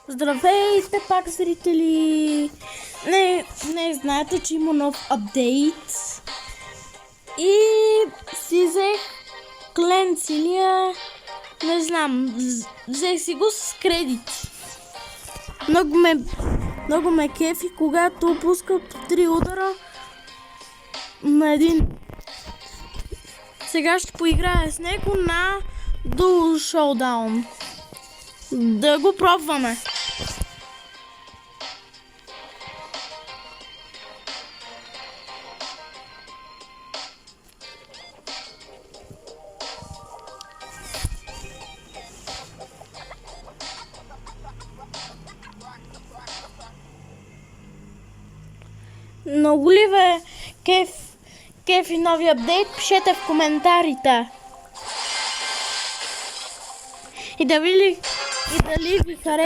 Здравейте пак, зрители! Не знаете, че има нов апдейт и си взех клен Силия, не знам, взех си го с кредит. Много ме кефи, когато пуска 3 удара на един. Сега ще поиграя с него на Dual Showdown. Да го пробваме. Много ли бе кеф и нови апдейт? Пишете в коментарите. И дали ви харесва.